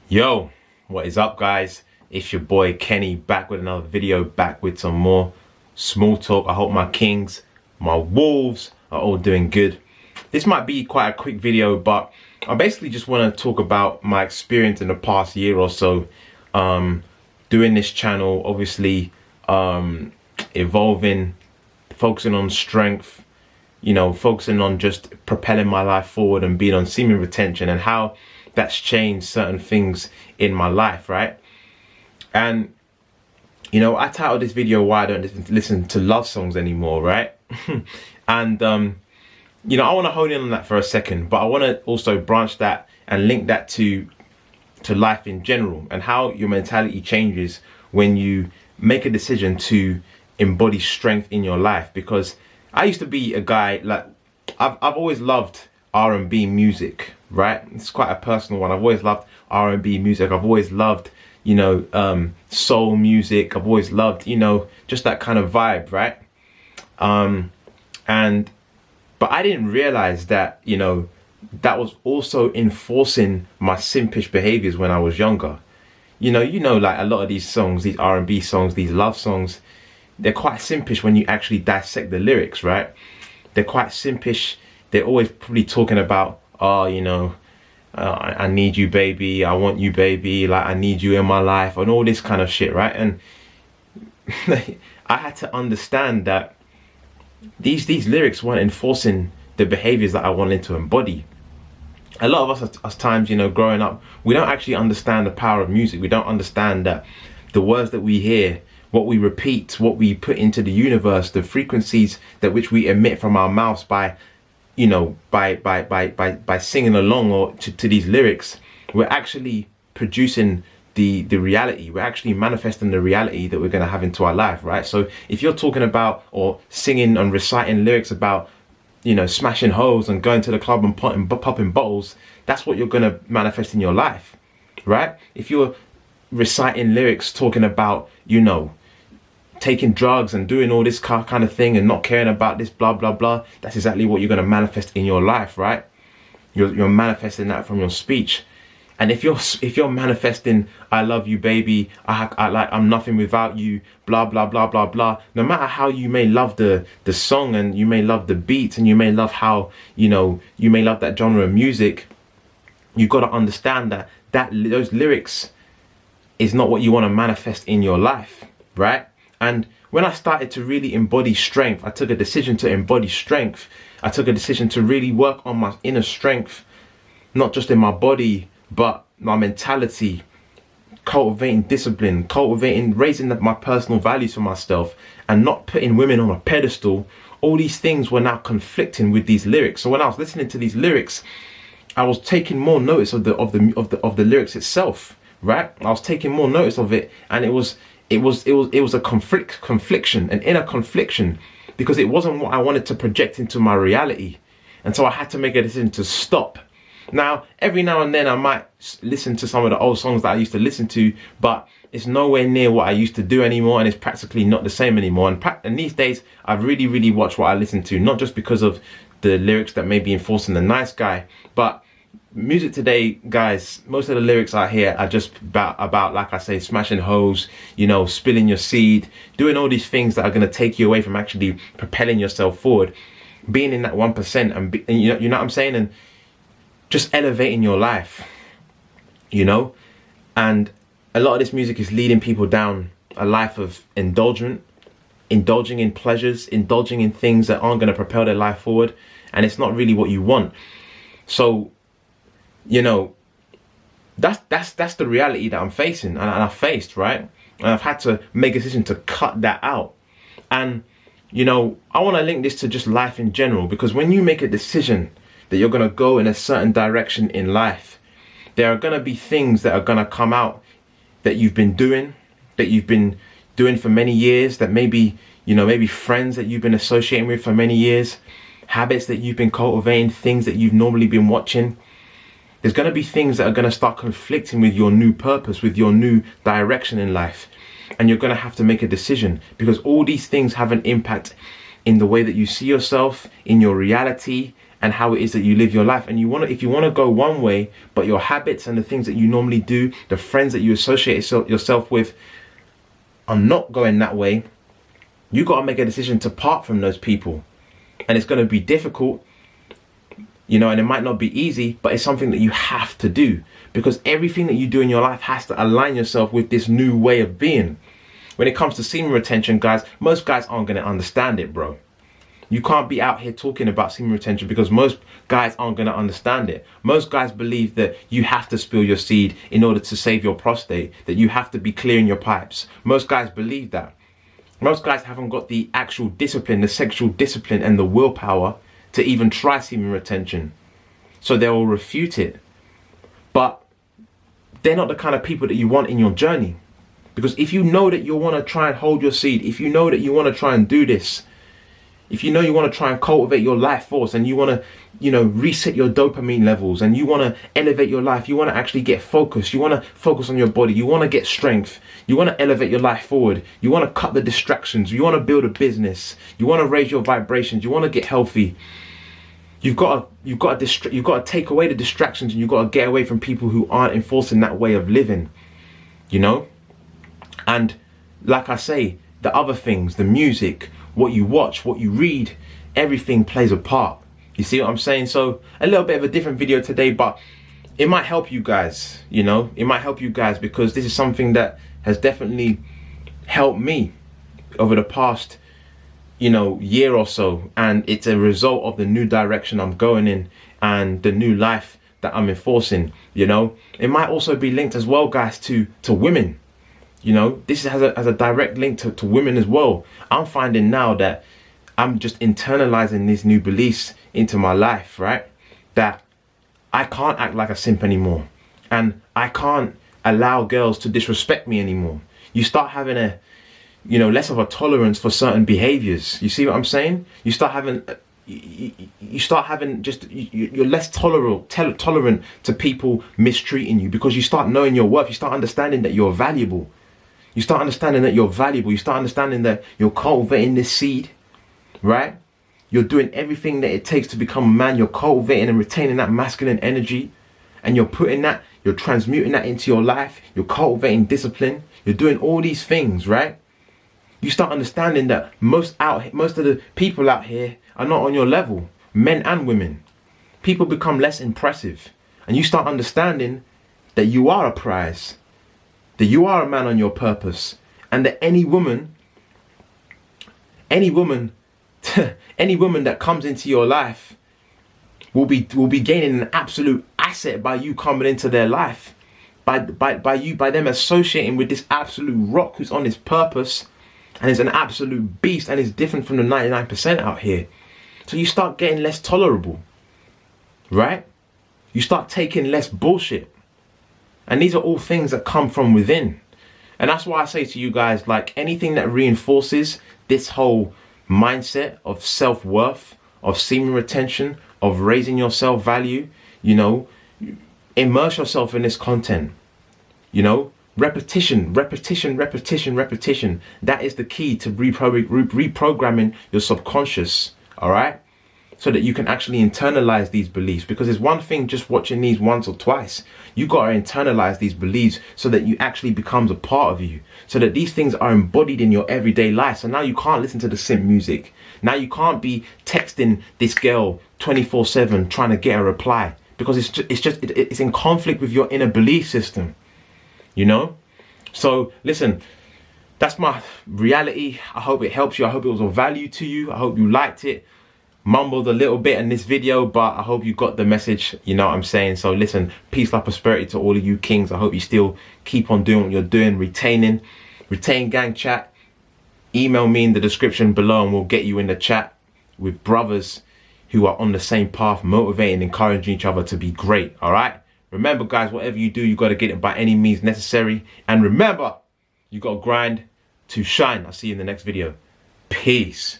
Yo, what is up, guys? It's your boy Kenny, back with another video, back with some more small talk. I hope my kings, my wolves are all doing good. This might be quite a quick video, but I basically just want to talk about my experience in the past year or so doing this channel. Obviously evolving, focusing on strength, focusing on just propelling my life forward and being on semen retention, and how that's changed certain things in my life, right? And I titled this video "Why I Don't Listen to Love Songs Anymore," right? And I want to hone in on that for a second, but I want to also branch that and link that to life in general, and how your mentality changes when you make a decision to embody strength in your life. Because I used to be a guy, like, I've always loved R&B music, right? It's quite a personal one. I've always loved R&B music. I've always loved, soul music. I've always loved, just that kind of vibe, right? But I didn't realize that, that was also enforcing my simpish behaviors when I was younger. Like a lot of these songs, these R&B songs, these love songs, they're quite simpish when you actually dissect the lyrics, right? They're quite simpish. They're always probably talking about, I need you, baby. I want you, baby. Like, I need you in my life, and all this kind of shit, right? And I had to understand that these lyrics weren't enforcing the behaviors that I wanted to embody. A lot of us at times, growing up, we don't actually understand the power of music. We don't understand that the words that we hear, what we repeat, what we put into the universe, the frequencies that which we emit from our mouths by singing along or to these lyrics, we're actually producing the reality. We're actually manifesting the reality that we're going to have into our life, right? So if you're talking about or singing and reciting lyrics about smashing hoes and going to the club and popping bottles, that's what you're going to manifest in your life, right? If you're reciting lyrics talking about taking drugs and doing all this kind of thing and not caring about this blah blah blah, that's exactly what you're going to manifest in your life, right? You're manifesting that from your speech. And if you're manifesting, I love you, baby, I'm nothing without you, blah blah blah blah blah, no matter how you may love the song, and you may love the beat, and you may love how you may love that genre of music, you've got to understand that those lyrics is not what you want to manifest in your life, right? And when I started to really embody strength, I took a decision to embody strength. I took a decision to really work on my inner strength, not just in my body, but my mentality, cultivating discipline, raising my personal values for myself, and not putting women on a pedestal. All these things were now conflicting with these lyrics. So when I was listening to these lyrics, I was taking more notice of the lyrics itself, right? I was taking more notice of it, and it was a confliction, an inner confliction, because it wasn't what I wanted to project into my reality. And so I had to make a decision to stop. Now, every now and then I might listen to some of the old songs that I used to listen to, but it's nowhere near what I used to do anymore, and it's practically not the same anymore. And these days, I really watch what I listen to, not just because of the lyrics that may be enforcing the nice guy, but music today, guys, most of the lyrics I hear are just about, like I say, smashing hoes, spilling your seed, doing all these things that are going to take you away from actually propelling yourself forward, being in that 1%, and you know what I'm saying, and just elevating your life, and a lot of this music is leading people down a life of indulging in pleasures, indulging in things that aren't going to propel their life forward, and it's not really what you want. So that's the reality that I'm facing, and I faced, right? And I've had to make a decision to cut that out. And I want to link this to just life in general, because when you make a decision that you're going to go in a certain direction in life, there are going to be things that are going to come out that you've been doing for many years, that maybe friends that you've been associating with for many years, habits that you've been cultivating, things that you've normally been watching. There's going to be things that are going to start conflicting with your new purpose, with your new direction in life. And you're going to have to make a decision, because all these things have an impact in the way that you see yourself, in your reality, and how it is that you live your life. And if you want to go one way, but your habits and the things that you normally do, the friends that you associate yourself with are not going that way, you got to make a decision to part from those people. And it's going to be difficult, you know, and it might not be easy, but it's something that you have to do, because everything that you do in your life has to align yourself with this new way of being. When it comes to semen retention, guys, most guys aren't going to understand it, bro. You can't be out here talking about semen retention because most guys aren't going to understand it. Most guys believe that you have to spill your seed in order to save your prostate, that you have to be clearing your pipes. Most guys believe that. Most guys haven't got the actual discipline, the sexual discipline and the willpower to even try semen retention. So they will refute it. But they're not the kind of people that you want in your journey. Because if you know that you want to try and hold your seed, if you know that you want to try and do this, if you know you want to try and cultivate your life force, and you want to, you know, reset your dopamine levels, and you want to elevate your life, you want to actually get focused, you want to focus on your body, you want to get strength, you want to elevate your life forward, you want to cut the distractions, you want to build a business, you want to raise your vibrations, you want to get healthy, you've got to take away the distractions, and you've got to get away from people who aren't enforcing that way of living, you know. And like I say, the other things, the music, what you watch, what you read, everything plays a part. You see what I'm saying? So a little bit of a different video today, but it might help you guys, you know, it might help you guys, because this is something that has definitely helped me over the past, you know, year or so. And it's a result of the new direction I'm going in and the new life that I'm enforcing, you know. It might also be linked as well, guys, to women. You know, this has a direct link to women as well. I'm finding now that I'm just internalizing these new beliefs into my life, right? That I can't act like a simp anymore. And I can't allow girls to disrespect me anymore. You start having a, you know, less of a tolerance for certain behaviors. You see what I'm saying? You start having, you're less tolerant to people mistreating you, because you start knowing your worth. You start understanding that you're valuable. You start understanding that you're valuable. You start understanding that you're cultivating this seed, right? You're doing everything that it takes to become a man. You're cultivating and retaining that masculine energy, and you're transmuting that into your life. You're cultivating discipline. You're doing all these things, right? You start understanding that most of the people out here are not on your level, men and women. People become less impressive, and you start understanding that you are a prize, that you are a man on your purpose, and that any woman that comes into your life will be gaining an absolute asset by you coming into their life, by them associating with this absolute rock who's on his purpose and is an absolute beast and is different from the 99% out here. So you start getting less tolerable, right? You start taking less bullshit. And these are all things that come from within. And that's why I say to you guys, like, anything that reinforces this whole mindset of self-worth, of semen retention, of raising your self-value, you know, immerse yourself in this content, you know, repetition. That is the key to reprogramming your subconscious, all right? So that you can actually internalize these beliefs, because it's one thing just watching these once or twice. You got to internalize these beliefs so that you actually becomes a part of you, so that these things are embodied in your everyday life. So now you can't listen to the simp music. Now you can't be texting this girl 24/7 trying to get a reply, because it's in conflict with your inner belief system, you know. So listen, that's my reality. I hope it helps you. I hope it was of value to you. I hope you liked it. Mumbled a little bit in this video, but I hope you got the message, you know what I'm saying. So listen, peace, love, prosperity to all of you kings. I hope you still keep on doing what you're doing, retain gang chat. Email me in the description below and we'll get you in the chat with brothers who are on the same path, motivating, encouraging each other to be great. All right, remember guys, whatever you do, you got to get it by any means necessary, and remember, you got to grind to shine. I'll see you in the next video. Peace.